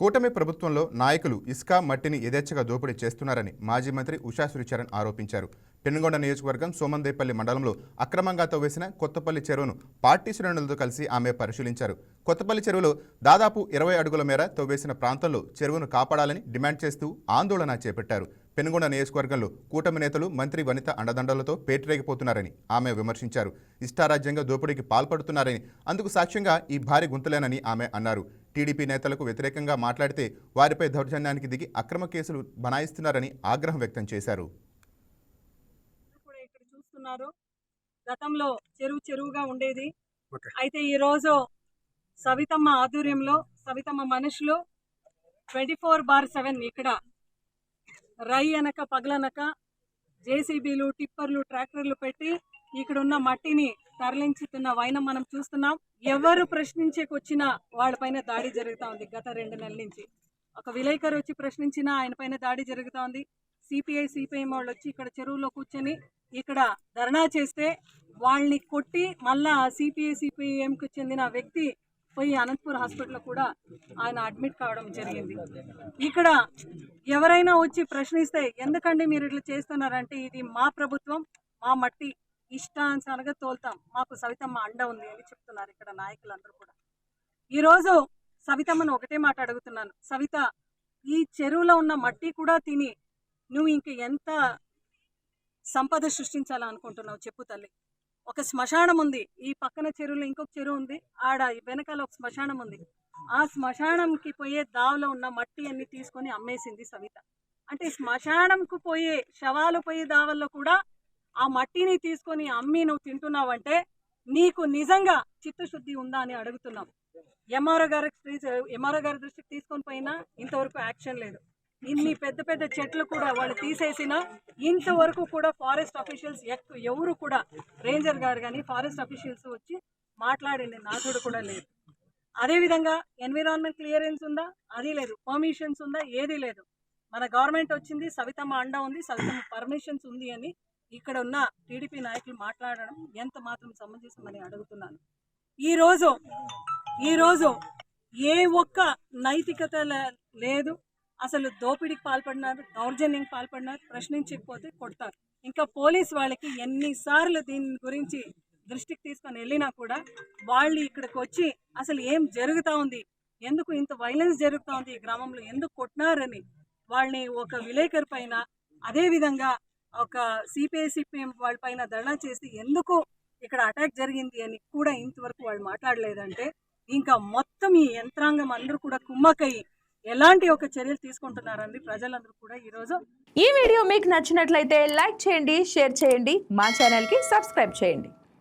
కూటమి ప్రభుత్వంలో నాయకులు ఇసుక మట్టిని యథేచ్ఛగా దోపిడీ చేస్తున్నారని మాజీ మంత్రి ఉషా శ్రీచరణ్ ఆరోపించారు. పెనుగొండ నియోజకవర్గం సోమందేపల్లి మండలంలో అక్రమంగా తవ్వేసిన కొత్తపల్లి చెరువును పార్టీ శ్రేణులతో కలిసి ఆమె పరిశీలించారు. కొత్తపల్లి చెరువులో దాదాపు 20 అడుగుల మేర తవ్వేసిన ప్రాంతంలో చెరువును కాపాడాలని డిమాండ్ చేస్తూ ఆందోళన చేపట్టారు. పెనుగొండ నియోజకవర్గంలో కూటమి నేతలు మంత్రి వనిత అండదండలతో పేటరేగిపోతున్నారని ఆమె విమర్శించారు. ఇష్టారాజ్యంగా దోపిడీకి పాల్పడుతున్నారని, అందుకు సాక్ష్యంగా ఈ భారీ గుంతలేనని ఆమె అన్నారు. టీడీపీ నేతలకు వ్యతిరేకంగా మాట్లాడితే వారిపై దౌర్జన్యానికి దిగి అక్రమ కేసులు బనాయిస్తున్నారని ఆగ్రహం వ్యక్తం చేశారు. గతంలో చెరువుగా ఉండేది. అయితే ఈ రోజు సవితమ్మ ఆధ్వర్యంలో సవితమ్మ మనుషులు 24/7 ఇక్కడ రై అనక పగలనక జేసీబీలు, టిప్పర్లు, ట్రాక్టర్లు పెట్టి ఇక్కడ ఉన్న మట్టిని తరలించుతున్న వైనం మనం చూస్తున్నాం. ఎవరు ప్రశ్నించేకొచ్చినా వాళ్ళపైన దాడి జరుగుతూ ఉంది. గత 2 నెలల నుంచి ఒక విలేకరు వచ్చి ప్రశ్నించినా ఆయన పైన దాడి జరుగుతూ ఉంది. సిపిఐ సిపిఎం వాళ్ళు వచ్చి ఇక్కడ చెరువులో కూర్చొని ఇక్కడ ధర్నా చేస్తే వాళ్ళని కొట్టి మళ్ళా సిపిఐ సిపిఎంకి చెందిన వ్యక్తి పోయి అనంతపూర్ హాస్పిటల్లో కూడా ఆయన అడ్మిట్ కావడం జరిగింది. ఇక్కడ ఎవరైనా వచ్చి ప్రశ్నిస్తే ఎందుకండి మీరు ఇట్లా చేస్తున్నారంటే ఇది మా ప్రభుత్వం, మా మట్టి, ఇష్టానుసారంగా తోలుతాం, మాకు సవితమ్మ అండ ఉంది అని చెప్తున్నారు ఇక్కడ నాయకులందరూ కూడా. ఈరోజు సవితమ్మను ఒకటే మాట అడుగుతున్నాను, సవిత ఈ చెరువులో ఉన్న మట్టి కూడా తిని నువ్వు ఇంక ఎంత సంపద సృష్టించాలనుకుంటున్నావు చెప్పు తల్లి. ఒక శ్మశానం ఉంది, ఈ పక్కన చెరువులో ఇంకొక చెరువు ఉంది, ఆడ వెనకాల ఒక శ్మశానం ఉంది. ఆ శ్మశానంకి పోయే దావలో ఉన్న మట్టి అన్ని తీసుకొని అమ్మేసింది సవిత. అంటే శ్మశానంకు పోయే శవాలు పోయే దావల్లో కూడా ఆ మట్టిని తీసుకొని అమ్మి నువ్వు తింటున్నావంటే నీకు నిజంగా చిత్తశుద్ధి ఉందా అని అడుగుతున్నాం. ఎంఆర్ఓ గారి దృష్టికి తీసుకొని పోయినా ఇంతవరకు యాక్షన్ లేదు. ఇన్ని పెద్ద పెద్ద చెట్లు కూడా వాళ్ళు తీసేసినా ఇంతవరకు కూడా ఫారెస్ట్ అఫీషియల్స్ ఎవరు కూడా, రేంజర్ గారు కానీ ఫారెస్ట్ అఫీషియల్స్ వచ్చి మాట్లాడిన నాథుడు కూడా లేదు. అదేవిధంగా ఎన్విరాన్మెంట్ క్లియరెన్స్ ఉందా, అది లేదు. పర్మిషన్స్ ఉందా, ఏది లేదు. మన గవర్నమెంట్ వచ్చింది, సవితమ్మ అండ ఉంది, సవితమ్మ పర్మిషన్స్ ఉంది అని ఇక్కడ ఉన్న టీడీపీ నాయకులు మాట్లాడడం ఎంత మాత్రం సమంజసమని అడుగుతున్నాను. ఈరోజు ఏ ఒక్క నైతికత లేదు. అసలు దోపిడీకి పాల్పడినారు, దౌర్జన్యానికి పాల్పడినారు, ప్రశ్నించకపోతే కొడతారు. ఇంకా పోలీస్ వాళ్ళకి ఎన్నిసార్లు దీని గురించి దృష్టికి తీసుకొని వెళ్ళినా కూడా వాళ్ళు ఇక్కడికి వచ్చి అసలు ఏం జరుగుతూ ఉంది, ఎందుకు ఇంత వైలెన్స్ జరుగుతూ ఉంది ఈ గ్రామంలో, ఎందుకు కొట్టినారని వాళ్ళని ఒక విలేకరు పైన, అదేవిధంగా ఒక సిపిఐ సిపిఎం వాళ్ళ పైన ధర్నా చేసి ఎందుకు ఇక్కడ అటాక్ జరిగింది అని కూడా ఇంతవరకు వాళ్ళు మాట్లాడలేదంటే ఇంకా మొత్తం ఈ యంత్రాంగం అందరూ కూడా కుమ్మకయ్యి ఎలాంటి ఒక చర్యలు తీసుకుంటున్నారండి ప్రజలందరూ కూడా. ఈ వీడియో మీకు నచ్చినట్లయితే లైక్ చేయండి, షేర్ చేయండి, మా ఛానల్కి సబ్స్క్రైబ్ చేయండి.